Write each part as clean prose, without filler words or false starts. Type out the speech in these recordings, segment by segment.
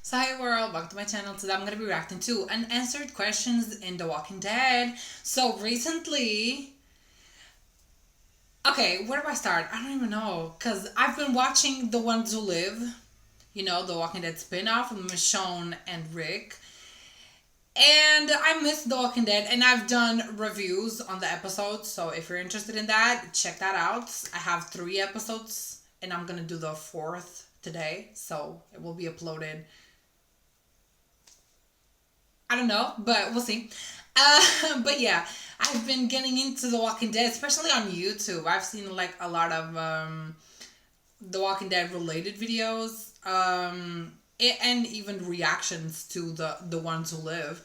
So hi world, welcome to my channel. Today I'm going to be reacting to unanswered questions in The Walking Dead. So recently, okay, where do I start? I don't even know, because I've been watching The Ones Who Live, The Walking Dead spin-off with Michonne and Rick. And I missed The Walking Dead, and I've done reviews on the episodes, so if you're interested in that, check that out. I have 3 episodes, and I'm going to do the 4th today, so it will be uploaded. I don't know, but we'll see. But yeah, I've been getting into The Walking Dead, especially on YouTube. I've seen like a lot of The Walking Dead related videos, and even reactions to the ones who live.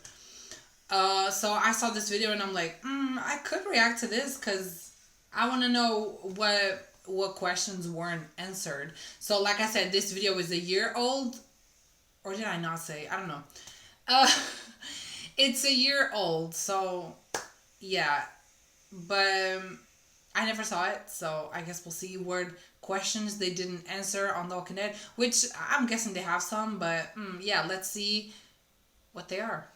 So I saw this video and I'm like, I could react to this because I want to know what questions weren't answered. So like I said, this video is a year old, or did I not say? I don't know. Uh, it's a year old, so yeah, but I never saw it, so I guess we'll see what questions they didn't answer on The Walking Dead, which I'm guessing they have some, but yeah, let's see what they are.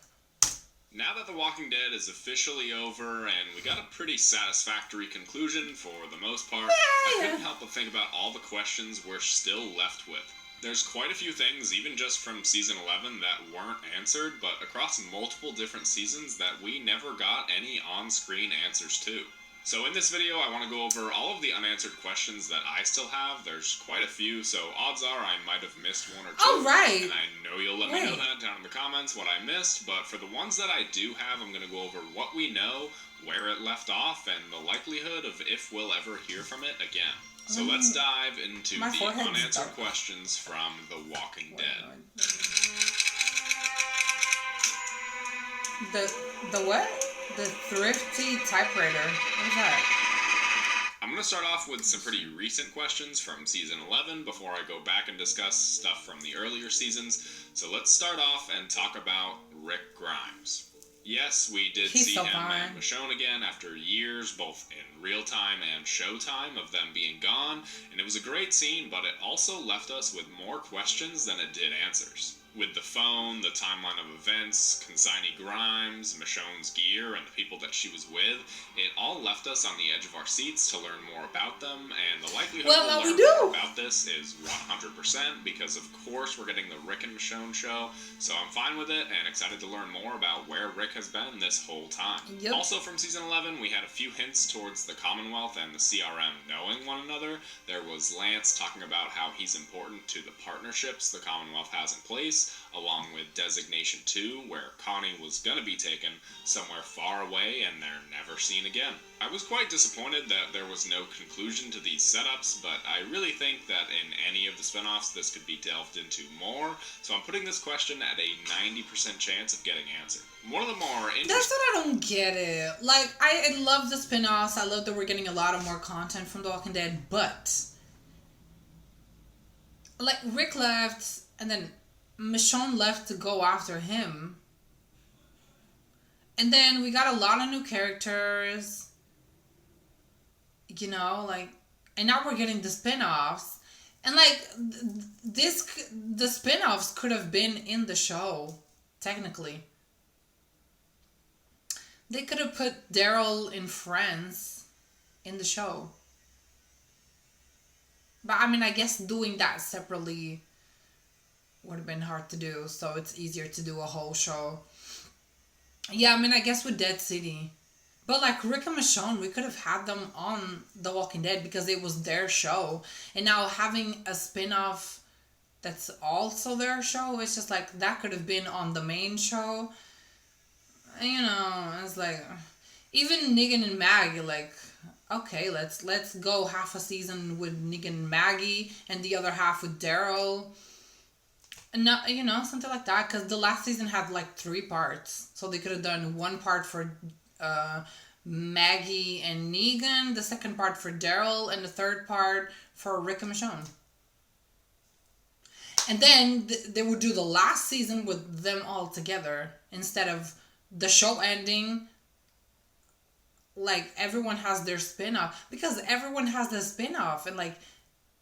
Now that The Walking Dead is officially over and we got a pretty satisfactory conclusion for the most part, I couldn't help but think about all the questions we're still left with. There's quite a few things, even just from Season 11, that weren't answered, but across multiple different seasons that we never got any on-screen answers to. So in this video, I want to go over all of the unanswered questions that I still have. There's quite a few, so odds are I might have missed one or two. Oh, right. And I know you'll let me know that down in the comments, what I missed, but for the ones that I do have, I'm going to go over what we know, where it left off, and the likelihood of if we'll ever hear from it again. So let's dive into the unanswered questions from The Walking Dead. The what? The thrifty typewriter. What is that? I'm going to start off with some pretty recent questions from Season 11 before I go back and discuss stuff from the earlier seasons. So let's start off and talk about Rick Grimes. Yes, we did see him and Michonne again after years, both in real time and showtime, of them being gone, and it was a great scene, but it also left us with more questions than it did answers. With the phone, the timeline of events, consignee Grimes, Michonne's gear, and the people that she was with, it all left us on the edge of our seats to learn more about them, and the likelihood we'll learn more about this is 100%, because of course we're getting the Rick and Michonne show, so I'm fine with it, and excited to learn more about where Rick has been this whole time. Also from Season 11, we had a few hints towards the Commonwealth and the CRM knowing one another. There was Lance talking about how he's important to the partnerships the Commonwealth has in place, along with Designation 2, where Connie was going to be taken somewhere far away and they're never seen again. I was quite disappointed that there was no conclusion to these setups, but I really think that in any of the spinoffs this could be delved into more, so I'm putting this question at a 90% chance of getting answered. One of the more interesting... That's what I don't get it. Like, I love the spinoffs, I love that we're getting a lot of more content from The Walking Dead, but... like, Rick left, and then Michonne left to go after him. And then we got a lot of new characters. And now we're getting the spin-offs. And the spin-offs could have been in the show, technically. They could have put Daryl in France in the show. But I mean, I guess doing that separately would have been hard to do, so it's easier to do a whole show. Yeah, I mean, I guess with Dead City. But like Rick and Michonne, we could have had them on The Walking Dead because it was their show. And now having a spin-off that's also their show, it's just like, that could have been on the main show. It's like, even Negan and Maggie, like, okay, let's go half a season with Negan and Maggie and the other half with Daryl. No, something like that, because the last season had like 3 parts, so they could have done 1 part for Maggie and Negan, the 2nd part for Daryl, and the 3rd part for Rick and Michonne. And then they would do the last season with them all together, instead of the show ending, like, everyone has their spin-off, because everyone has their spin-off, and like,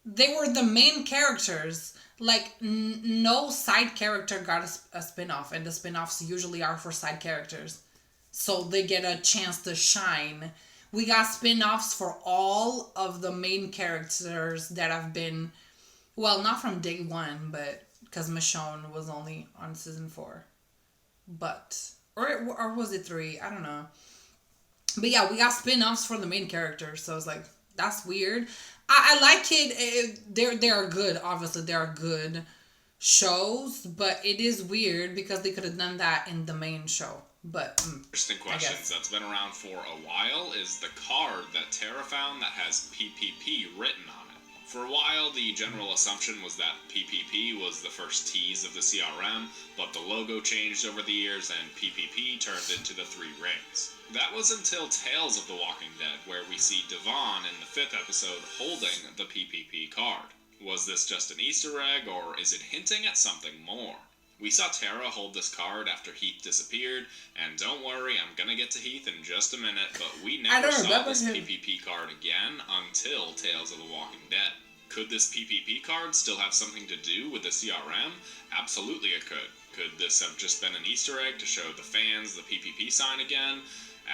they were the main characters. like no side character got a spin-off, and the spin-offs usually are for side characters, so they get a chance to shine. We got spin-offs for all of the main characters that have been, well, not from day one, but because Michonne was only on season 4, but or was it 3? I don't know. But yeah, we got spin-offs for the main characters, so it's like, that's weird. I like it. They are good. Obviously, they are good shows, but it is weird because they could have done that in the main show. But interesting questions that's been around for a while is the card that Tara found that has PPP written on it. For a while, the general assumption was that PPP was the first tease of the CRM, but the logo changed over the years and PPP turned into the 3 rings. That was until Tales of the Walking Dead, where we see Devon in the 5th episode holding the PPP card. Was this just an Easter egg, or is it hinting at something more? We saw Tara hold this card after Heath disappeared, and don't worry, I'm gonna get to Heath in just a minute, but we never saw this PPP card again until Tales of the Walking Dead. Could this PPP card still have something to do with the CRM? Absolutely it could. Could this have just been an Easter egg to show the fans the PPP sign again?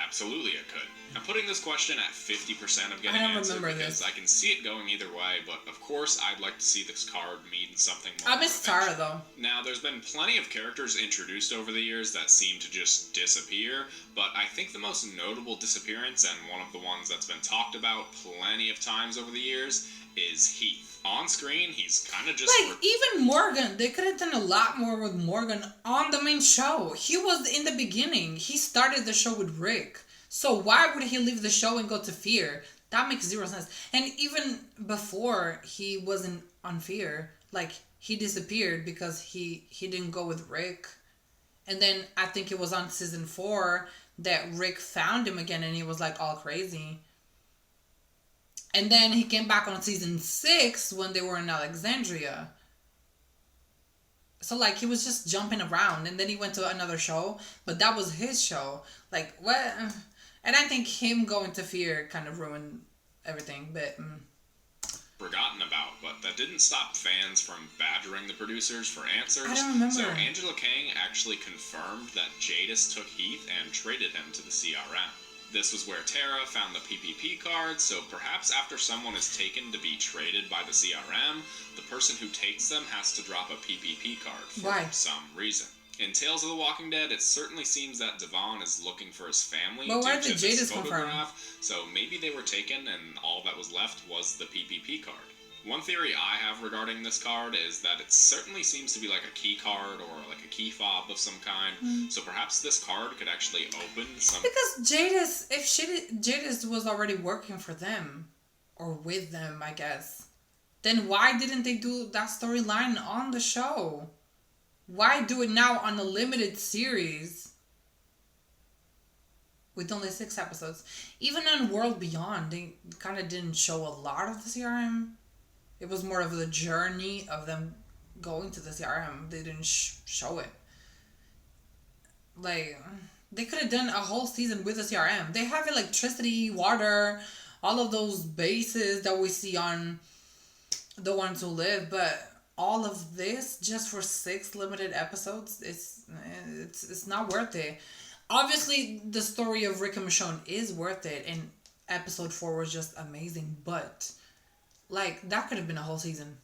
Absolutely it could. I'm putting this question at 50% of getting answered because I can see it going either way, but of course I'd like to see this card mean something more. I miss Tara though. Now, there's been plenty of characters introduced over the years that seem to just disappear, but I think the most notable disappearance, and one of the ones that's been talked about plenty of times over the years, is Heath. On screen, he's kind of just... Like, even Morgan, they could have done a lot more with Morgan on the main show. He was in the beginning. He started the show with Rick. So why would he leave the show and go to Fear? That makes zero sense. And even before he wasn't on Fear, like, he disappeared because he didn't go with Rick. And then I think it was on season 4 that Rick found him again and he was like all crazy. And then he came back on season 6 when they were in Alexandria. So, like, he was just jumping around. And then he went to another show. But that was his show. Like, what? And I think him going to Fear kind of ruined everything. But... forgotten about, but that didn't stop fans from badgering the producers for answers. I don't remember. So Angela Kang actually confirmed that Jadis took Heath and traded him to the CRM. This was where Tara found the PPP card, so perhaps after someone is taken to be traded by the CRM, the person who takes them has to drop a PPP card for some reason. In Tales of the Walking Dead, it certainly seems that Devon is looking for his family but where due did to this Jadis come from? so maybe they were taken and all that was left was the PPP card. One theory I have regarding this card is that it certainly seems to be like a key card or like a key fob of some kind, so perhaps this card could actually open some... Because Jadis was already working for them, or with them, I guess, then why didn't they do that storyline on the show? Why do it now on a limited series with only 6 episodes? Even on World Beyond, they kind of didn't show a lot of the CRM. It was more of the journey of them going to the CRM. They didn't show it. Like, they could have done a whole season with the CRM. They have electricity, water, all of those bases that we see on The Ones Who Live, but all of this just for 6 limited episodes, it's not worth it. Obviously, the story of Rick and Michonne is worth it, and episode 4 was just amazing, but... like, that could have been a whole season.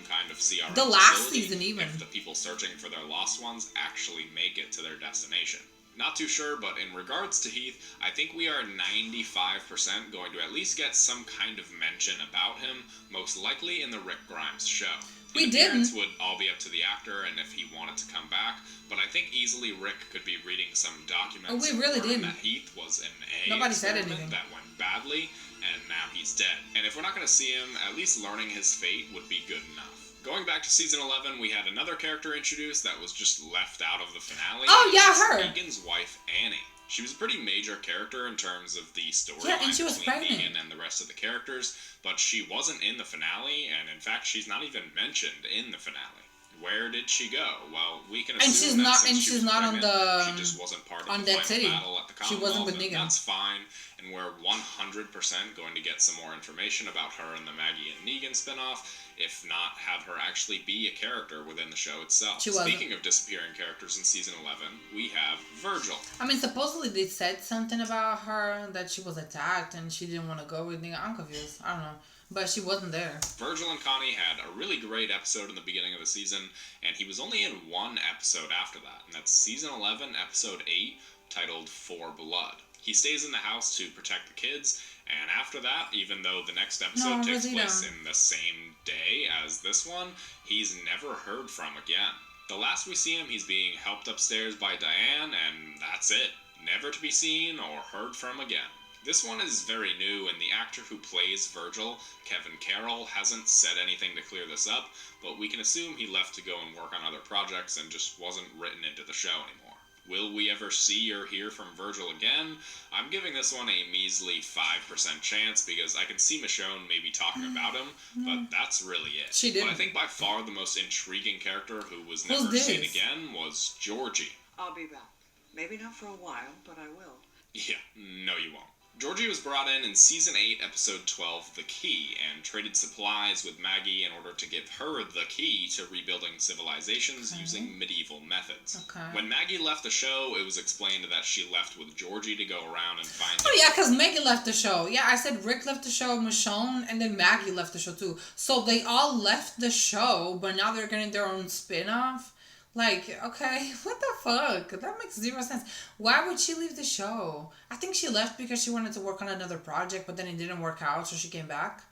Kind of CRM the last season, even. If the people searching for their lost ones actually make it to their destination. Not too sure, but in regards to Heath, I think we are 95% going to at least get some kind of mention about him, most likely in the Rick Grimes show. We didn't. Would all be up to the actor and if he wanted to come back, but I think easily Rick could be reading some documents. We really didn't. That Heath was an Nobody said anything. That went badly, and now he's dead. And if we're not going to see him, at least learning his fate would be good enough. Going back to season 11, we had another character introduced that was just left out of the finale. Oh yeah, her. Negan's wife, Annie. She was a pretty major character in terms of the storyline and she was between pregnant. Negan and the rest of the characters, but she wasn't in the finale, and in fact, she's not even mentioned in the finale. Where did she go? Well, we can assume she's not on the. She just wasn't part of on the that final battle at the She wasn't with Negan. That's fine, and we're 100% going to get some more information about her in the Maggie and Negan spinoff. if not have her actually be a character within the show itself. She wasn't. Speaking of disappearing characters in season 11, we have Virgil. I mean, supposedly they said something about her, that she was attacked and she didn't want to go with me. I'm confused. I don't know. But she wasn't there. Virgil and Connie had a really great episode in the beginning of the season, and he was only in one episode after that, and that's season 11, episode 8, titled For Blood. He stays in the house to protect the kids, and after that, even though the next episode takes place in the same day as this one, he's never heard from again. The last we see him, he's being helped upstairs by Diane, and that's it. Never to be seen or heard from again. This one is very new, and the actor who plays Virgil, Kevin Carroll, hasn't said anything to clear this up, but we can assume he left to go and work on other projects and just wasn't written into the show anymore. Will we ever see or hear from Virgil again? I'm giving this one a measly 5% chance because I can see Michonne maybe talking about him, but that's really it. She did. But I think by far the most intriguing character who was never seen again was Georgie. I'll be back. Maybe not for a while, but I will. Yeah, no you won't. Georgie was brought in season 8, episode 12, The Key, and traded supplies with Maggie in order to give her the key to rebuilding civilizations using medieval methods. When Maggie left the show, it was explained that she left with Georgie to go around and find... Oh yeah, because Maggie left the show. Yeah, I said Rick left the show, Michonne, and then Maggie left the show too. So they all left the show, but now they're getting their own spin-off. Like, okay, what the fuck? That makes zero sense. Why would she leave the show? I think she left because she wanted to work on another project, but then it didn't work out, so she came back.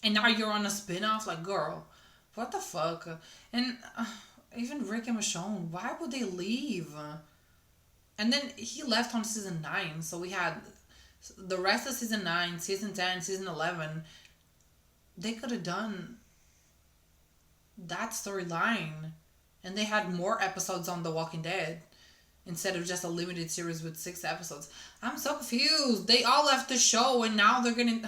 And now you're on a spin-off? Like, girl, what the fuck? And even Rick and Michonne, why would they leave? And then he left on season 9, so we had the rest of season 9, season 10, season 11. They could have done that storyline, and they had more episodes on The Walking Dead instead of just a limited series with 6 episodes. I'm so confused. They all left the show, and now they're gonna...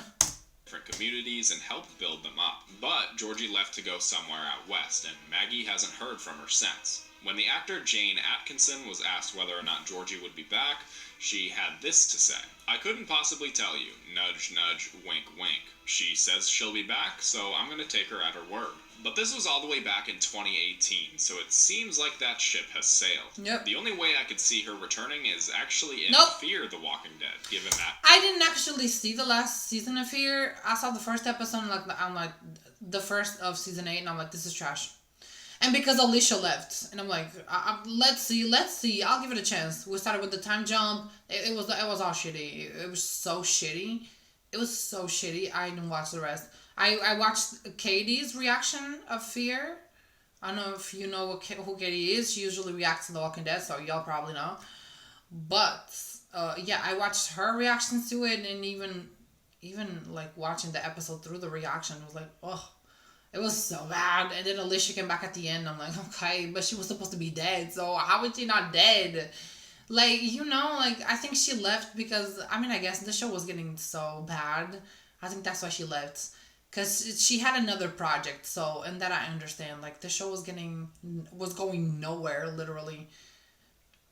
different communities and help build them up. But Georgie left to go somewhere out west, and Maggie hasn't heard from her since. When the actor Jane Atkinson was asked whether or not Georgie would be back, she had this to say. I couldn't possibly tell you. Nudge, nudge, wink, wink. She says she'll be back, so I'm gonna take her at her word. But this was all the way back in 2018, so it seems like that ship has sailed. Yep. The only way I could see her returning is actually in Fear the Walking Dead, given that... I didn't actually see the last season of Fear. I saw the first episode, and I'm like, the first of season 8, and I'm like, this is trash. And because Alicia left, and I'm like, let's see, I'll give it a chance. We started with the time jump. It was all shitty. It was so shitty. I didn't watch the rest. I watched Katie's reaction of Fear. I don't know if you know who Katie is. She usually reacts to The Walking Dead, so y'all probably know. But, yeah, I watched her reactions to it, and even like, watching the episode through the reaction, it was like, oh, it was so bad. And then Alicia came back at the end. I'm like, okay, but she was supposed to be dead, so how is she not dead? Like, I think she left because, I guess the show was getting so bad. I think that's why she left. Because she had another project, so, and that I understand. Like, the show was going nowhere, literally.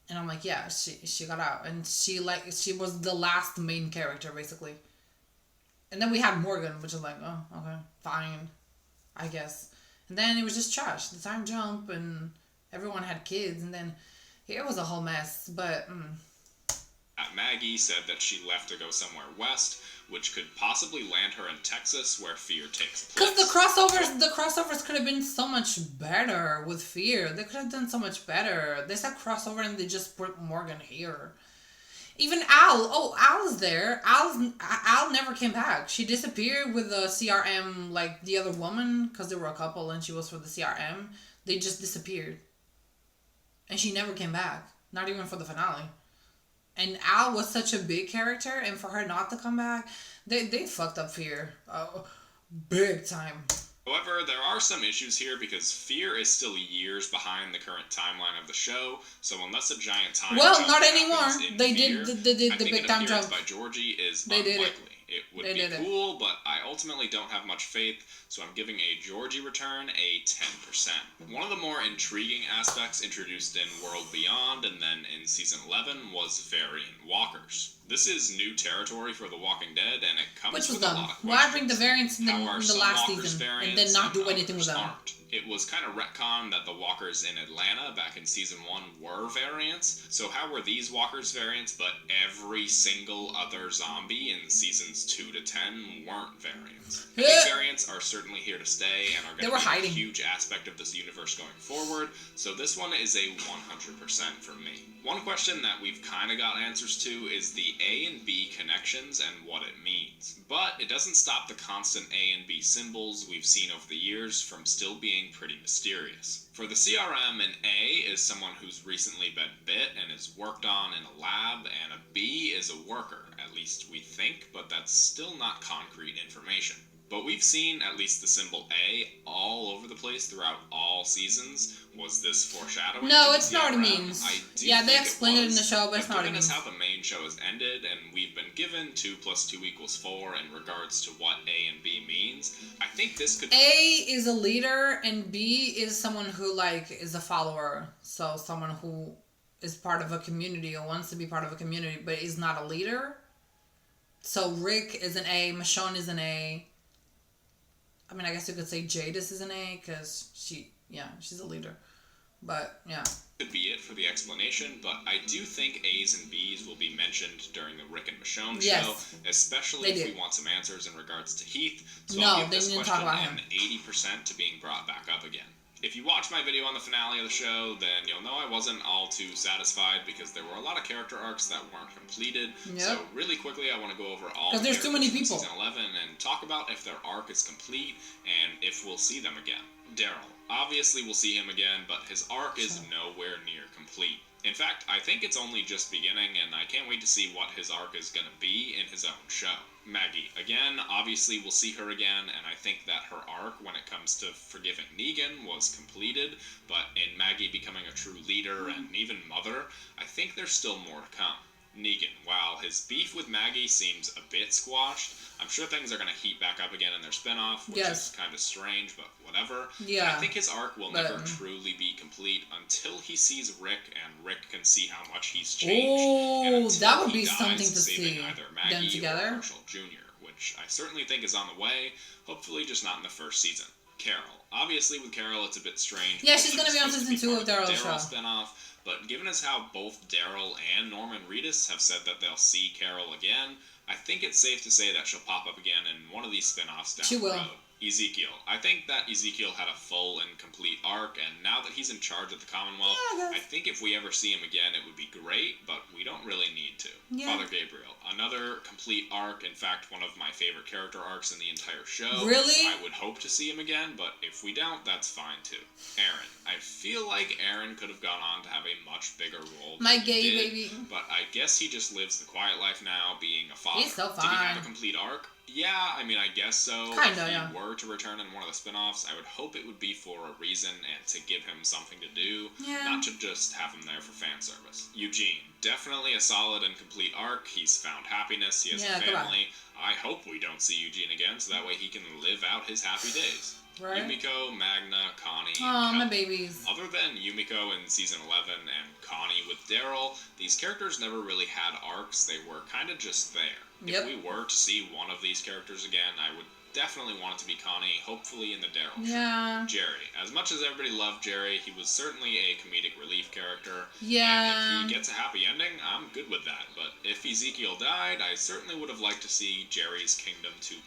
And I'm like, yeah, she got out. And she was the last main character, basically. And then we had Morgan, which is like, oh, okay, fine, I guess. And then it was just trash. The time jump, and everyone had kids, and then it was a whole mess, but... Maggie said that she left to go somewhere west, which could possibly land her in Texas, where Fear takes place. Because the crossovers could have been so much better with Fear. They could have done so much better. They said crossover and they just put Morgan here. Even Al. Oh, Al's there. Al never came back. She disappeared with the CRM, like the other woman, because they were a couple and she was for the CRM. They just disappeared. And she never came back. Not even for the finale. And Al was such a big character, and for her not to come back, they fucked up Fear. Big time. However, there are some issues here because Fear is still years behind the current timeline of the show, so unless a giant time jump not anymore. They Fear, did the big time jump by Georgie is unlikely. It would be cool, but I ultimately don't have much faith, so I'm giving a Georgie return a 10%. One of the more intriguing aspects introduced in World Beyond and then in Season 11 was variant walkers. This is new territory for The Walking Dead, and it comes with a lot of questions. Why bring the variants in the last season and then not do anything with them? Aren't? It was kind of retconned that the walkers in Atlanta back in Season 1 were variants, so how were these walkers variants, but every single other zombie in Seasons 2 to 10 weren't variants? I think variants are certainly here to stay and are going to be a huge aspect of this universe going forward, so this one is a 100% for me. One question that we've kind of got answers to is the A and B connections and what it means. But it doesn't stop the constant A and B symbols we've seen over the years from still being pretty mysterious. For the CRM, an A is someone who's recently been bit and is worked on in a lab, and a B is a worker, at least we think, but that's still not concrete information. But we've seen at least the symbol A all over the place throughout all seasons. Was this foreshadowing? No, it's not what it means. Yeah, they explained it in the show, but it's not what it means. Given us how the main show has ended, and we've been given 2 + 2 = 4 in regards to what A and B means, I think this could... A is a leader, and B is someone who, is a follower. So someone who is part of a community or wants to be part of a community, but is not a leader. So Rick is an A, Michonne is an A. I mean, I guess you could say Jadis is an A, because she's a leader. But, yeah. Could be it for the explanation, but I do think A's and B's will be mentioned during the Rick and Michonne show, especially if we want some answers in regards to Heath. So I'll give this question an 80% to being brought back up again. If you watch my video on the finale of the show, then you'll know I wasn't all too satisfied because there were a lot of character arcs that weren't completed. Yep. So really quickly, I want to go over all the there's too many people. Season 11 and talk about if their arc is complete and if we'll see them again. Daryl. Obviously, we'll see him again, but his arc is nowhere near complete. In fact, I think it's only just beginning, and I can't wait to see what his arc is going to be in his own show. Maggie. Again, obviously we'll see her again, and I think that her arc when it comes to forgiving Negan was completed, but in Maggie becoming a true leader and even mother, I think there's still more to come. Negan. While his beef with Maggie seems a bit squashed, I'm sure things are going to heat back up again in their spin-off, which is kind of strange, but whatever. Yeah. I think his arc will never truly be complete until he sees Rick, and Rick can see how much he's changed. Oh, that would be something to see either Maggie them together. Or Marshall Jr., which I certainly think is on the way, hopefully just not in the first season. Carol. Obviously, with Carol, it's a bit strange. Yeah, she's going to be on season 2 of Daryl's show. Spin-off. But given as how both Daryl and Norman Reedus have said that they'll see Carol again, I think it's safe to say that she'll pop up again in one of these spin-offs down the road. Ezekiel. I think that Ezekiel had a full and complete arc, and now that he's in charge of the Commonwealth, I think if we ever see him again, it would be great, but we don't really need to. Father Gabriel. Another complete arc, in fact, one of my favorite character arcs in the entire show. Really? I would hope to see him again, but if we don't, that's fine too. Aaron. I feel like Aaron could have gone on to have a much bigger role than he did, baby. But I guess he just lives the quiet life now, being a father. He's so fine. Did he have a complete arc? Yeah, I mean, I guess so. Kinda, if he were to return in one of the spin-offs, I would hope it would be for a reason and to give him something to do, not to just have him there for fan service. Eugene. Definitely a solid and complete arc. He's found happiness. He has a family. I hope we don't see Eugene again, so that way he can live out his happy days. Right. Yumiko, Magna, Connie, and my babies. Other than Yumiko in Season 11 and Connie with Daryl, these characters never really had arcs. They were kind of just there. If we were to see one of these characters again, I would definitely want it to be Connie, hopefully in the Daryl show. Jerry. As much as everybody loved Jerry, he was certainly a comedic relief character. And if he gets a happy ending, I'm good with that. But if Ezekiel died, I certainly would have liked to see Jerry's Kingdom 2.0.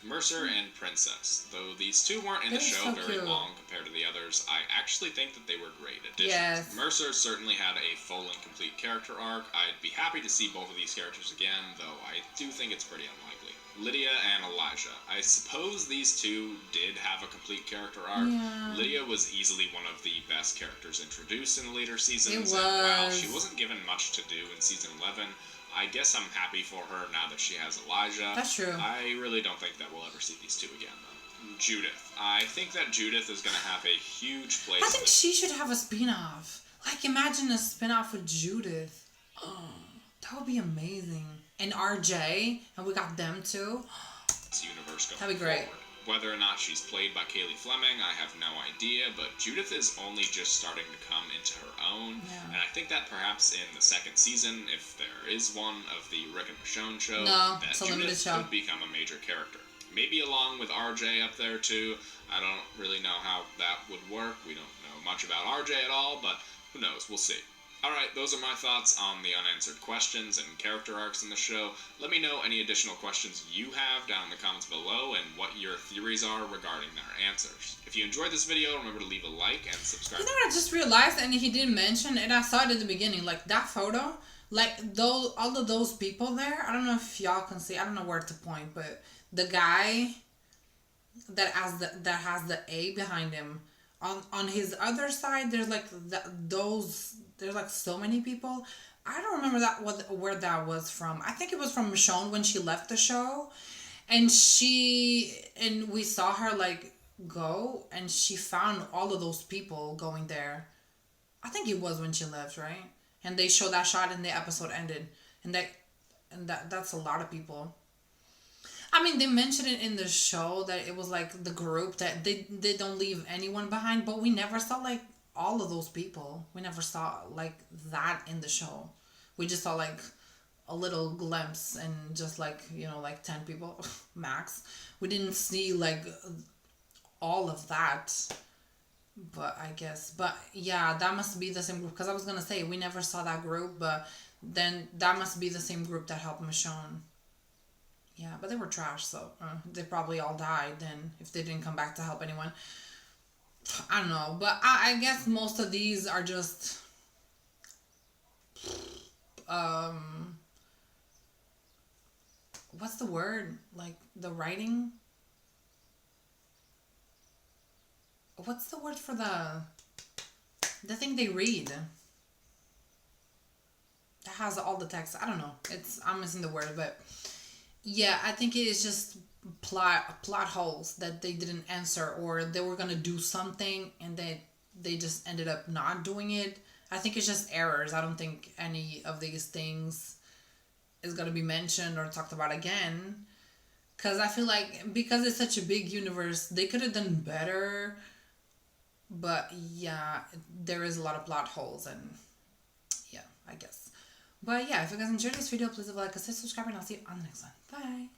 Mercer and Princess. Though these two weren't in the show very long compared to the others, I actually think that they were great additions. Mercer certainly had a full and complete character arc. I'd be happy to see both of these characters again, though I do think it's pretty unlikely. Lydia and Elijah. I suppose these two did have a complete character arc. Lydia was easily one of the best characters introduced in the later seasons, and while she wasn't given much to do in Season 11, I guess I'm happy for her now that she has Elijah. That's true. I really don't think that we'll ever see these two again, though. Judith. I think that Judith is going to have a huge place. I think she should have a spin-off. Imagine a spin-off with Judith. Oh, that would be amazing. and RJ, and we got them too. Universe going That'd be great. forward. Whether or not she's played by Kaylee Fleming, I have no idea, but Judith is only just starting to come into her own, and I think that perhaps in the second season, if there is one of the Rick and Michonne show, that Judith could become a major character. Maybe along with RJ up there too. I don't really know how that would work. We don't know much about RJ at all, but who knows? We'll see. Alright, those are my thoughts on the unanswered questions and character arcs in the show. Let me know any additional questions you have down in the comments below and what your theories are regarding their answers. If you enjoyed this video, remember to leave a like and subscribe. You know what I just realized, and he didn't mention, and I saw it at the beginning, like that photo, like those, all of those people there, I don't know if y'all can see, I don't know where to point, but the guy that has the A behind him, on his other side, there's like there's like so many people. I don't remember where that was from. I think it was from Michonne when she left the show, and we saw her like go, and she found all of those people going there. I think it was when she left, right? And they showed that shot and the episode ended, and that's a lot of people. I mean, they mentioned it in the show that it was like the group that they don't leave anyone behind, but we never saw like all of those people. We never saw like that in the show. We just saw like a little glimpse and just like, you know, like 10 people max. We didn't see like all of that. But I guess, but yeah, that must be the same group, because I was gonna say we never saw that group, but then that must be the same group that helped Michonne. Yeah, but they were trash, so they probably all died then if they didn't come back to help anyone. I don't know, but I guess most of these are just what's the word? Like the writing? What's the word for the thing they read? That has all the text. I don't know. I'm missing the word, but yeah, I think it is just plot holes that they didn't answer, or they were gonna do something and they just ended up not doing it. I think it's just errors. I don't think any of these things is gonna be mentioned or talked about again, because I feel like because it's such a big universe, they could have done better. But yeah, there is a lot of plot holes, and yeah, I guess. But yeah, if you guys enjoyed this video, please leave a like, subscribe, and I'll see you on the next one. Bye!